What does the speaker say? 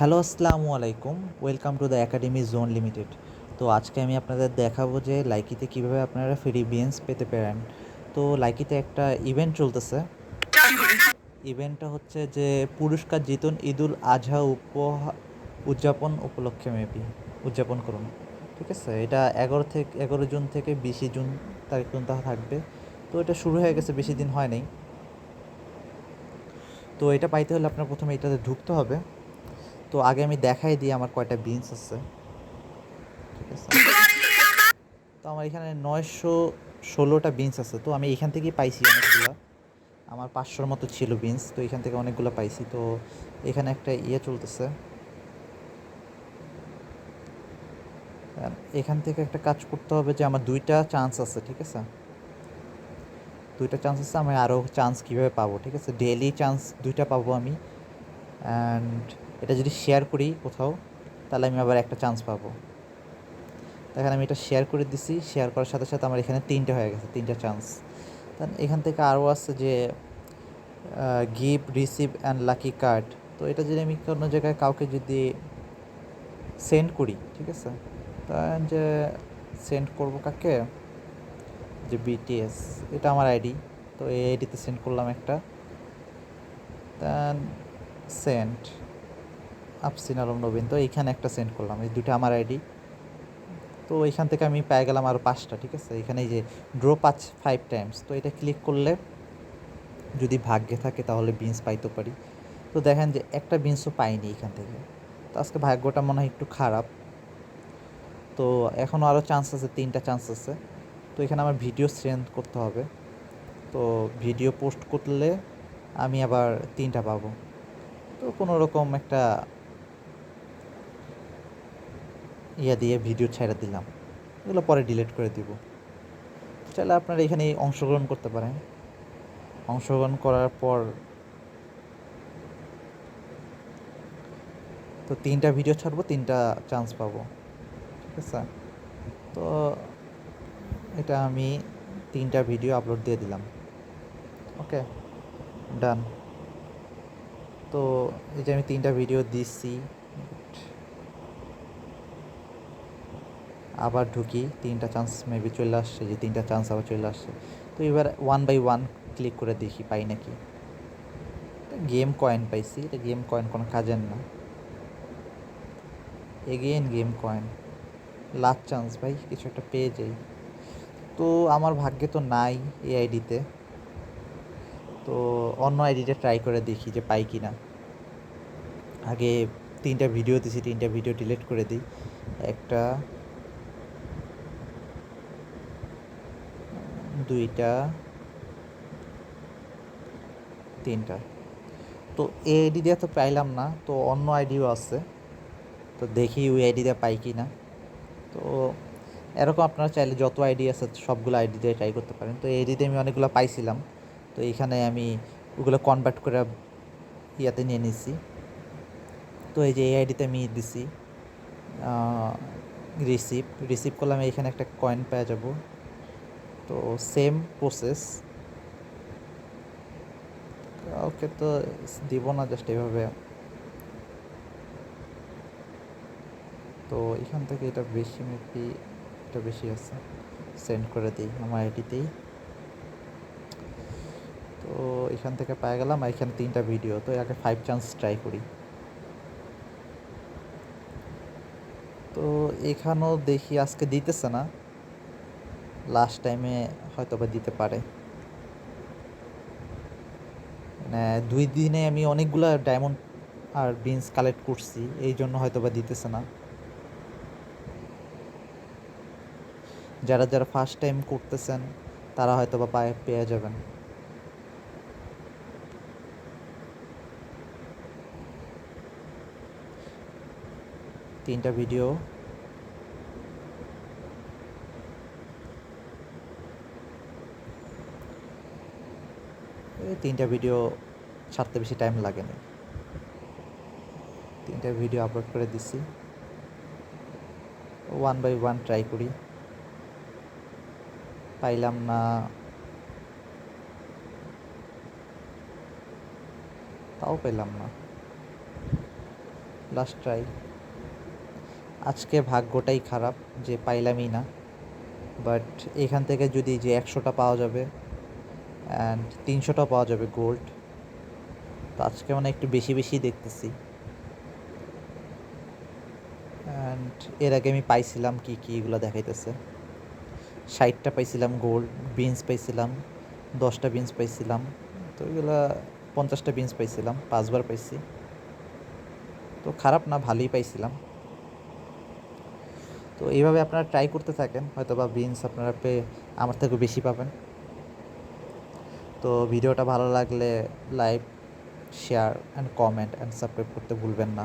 Hello, আসসালামু আলাইকুম। Welcome to the academy zone limited. তো আজকে আমি আপনাদের দেখাবো যে লাইকিতে কিভাবে আপনারা ফ্রি বিনস পেতে পারেন। তো লাইকিতে একটা ইভেন্ট চলতেছে। ইভেন্টটা হচ্ছে যে পুরস্কার জিতুন ঈদুল আজহা উদযাপন উপলক্ষে মেবি উদযাপন করুন। ঠিক আছে, এটা 11 জুন থেকে 20 জুন তারিখ পর্যন্ত থাকবে। তো এটা শুরু হয়ে গেছে, বেশি দিন হয় নাই। তো এটা পাইতে হলে আপনার প্রথমে এটাতে ঢুকতে হবে। তো আগে আমি দেখাই দিই আমার কয়টা বিনস আছে। ঠিক আছে, তো আমার এখানে 916টা বিনস আছে। তো আমি এখান থেকেই পাইছি অনেকগুলো। আমার 500-র মতো ছিল বিনস, তো এখান থেকে অনেকগুলো পাইছি। তো এখানে একটা চলতেছে। এখান থেকে একটা কাজ করতে হবে যে আমার 2টা চান্স আছে। ঠিক আছে, 2টা চান্স আছে। আমি আরও চান্স কীভাবে পাবো? ঠিক আছে, ডেইলি চান্স 2টা পাবো আমি। অ্যান্ড এটা যদি শেয়ার করি কোথাও, তাহলে আমি আবার একটা চান্স পাবো। দেখেন, আমি এটা শেয়ার করে দিছি। শেয়ার করার সাথে সাথে আমার এখানে 3টে হয়ে গেছে, 3টা চান্স। দেন এখান থেকে আরও আছে যে give, receive and lucky card. তো এটা যদি আমি কোনো জায়গায় কাউকে যদি সেন্ড করি, ঠিক আছে, তাই যে সেন্ড করব কাকে, যে বিটিএস, এটা আমার আইডি। তো এই আইডিতে সেন্ড করলাম একটা। দেন সেন্ড আফসিন আলম নবীন, তো এইখানে একটা সেন্ড করলাম। এই দুটো আমার আইডি। তো এখান থেকে আমি পেয়ে গেলাম আরও 5টা। ঠিক আছে, এখানে এই যে ড্র 5 টাইমস, তো এটা ক্লিক করলে যদি ভাগ্যে থাকে তাহলে বিনস পাইতে পারি। তো দেখেন যে একটা বিনসও পাইনি এখান থেকে। তো আজকে ভাগ্যটা মনে হয় একটু খারাপ। তো এখনও আরও চান্স আছে, 3টা চান্স আছে। তো এখানে আমার ভিডিও সেন্ড করতে হবে। তো ভিডিও পোস্ট করলে আমি আবার 3টা পাবো। তো কোনো রকম একটা দিয়ে ভিডিও ছেড়ে দিলাম। এগুলো পরে ডিলিট করে দিব। চাইলে আপনারা এখানে অংশগ্রহণ করতে পারেন। অংশগ্রহণ করার পর তো 3টা ভিডিও ছাড়বো, 3টা চান্স পাবো। ঠিক আছে, তো এটা আমি 3টা ভিডিও আপলোড দিয়ে দিলাম। ওকে, ডান। তো এই যে আমি 3টা ভিডিও দিচ্ছি, আবার ঢুকি, 3টা চান্স মেবি চলে আসছে, যে 3টা চান্স আবার চলে আসছে। তো এবার 1 বাই 1 ক্লিক করে দেখি পাই নাকি। গেম কয়েন পাইছি, এটা গেম কয়েন কোনো কাজের না। Again game coin, last chance ভাই, কিছু একটা পেয়ে যাই। তো আমার ভাগ্যে তো নাই এই আইডিতে। তো অন্য আইডিতে ট্রাই করে দেখি যে পাই কি না। আগে 3টা ভিডিও দিছি, 3টা ভিডিও ডিলিট করে দিই। একটা, 2টা, 3টা। তো এই আইডি দিয়ে তো পাইলাম না, তো অন্য আইডিও আছে। তো দেখি ওই আইডি দিয়ে পাই কি না। তো এরকম আপনারা চাইলে যত আইডি আছে সবগুলো আইডি দিয়ে ট্রাই করতে পারেন। তো এই আইডিতে আমি অনেকগুলো পাইছিলাম। তো এইখানে আমি ওগুলো কনভার্ট করে নিয়ে নিছি। তো এই যে এই আইডিতে আমি দিছি রিসিভ করলাম, এইখানে একটা কয়েন পেয়ে যাব। তো সেম প্রসেস, ওকে, তো দিব না, জাস্ট এভাবে। তো এখান থেকে এটা বেশি মেবি, এটা বেশি আছে, সেন্ড করে দিই আমার আইডিতেই। তো এখান থেকে পেয়ে গেলাম, আর এখানে 3টা ভিডিও। তো আগে 5 চান্স ট্রাই করি। তো এখানেও দেখি আজকে দিতেছে না, লাস্ট টাইমে হয়তো বা দিতে পারে। মানে 2 দিনে আমি অনেকগুলো ডায়মন্ড আর বিনস কালেক্ট করছি, এই জন্য হয়তো বা দিতেছে না। যারা যারা ফার্স্ট টাইম করতেছেন তারা হয়তো বা পেয়ে যাবেন। 3টা ভিডিও, এই 3টা ভিডিও ছাড়তে বেশি টাইম লাগে না। 3টা ভিডিও আপলোড করে দিছি। 1 বাই 1 ট্রাই করি, পাইলাম না। তাও পেলাম না। Last try. আজকে ভাগ্যটাই খারাপ যে পাইলামই না, বাট এখান থেকে যদি যে 100টা পাওয়া যাবে অ্যান্ড 300টাও পাওয়া যাবে গোল্ড, তো আজকে মানে একটু বেশি বেশি দেখতেছি। অ্যান্ড এর আগে আমি পাইছিলাম কি কি এগুলো দেখাইতেছে। 60টা পাইছিলাম গোল্ড, বিনস পাইছিলাম 10টা বিনস পাইছিলাম, তো এগুলো 50টা বিনস পাইছিলাম, 5বার পাইছি, তো খারাপ না, ভালোই পাইছিলাম। তো এইভাবে আপনারা ট্রাই করতে থাকেন, হয়তো বা বিনস আপনারা আমার থেকেও বেশি পাবেন। তো ভিডিওটা ভালো লাগলে like, share and comment and subscribe করতে ভুলবেন না।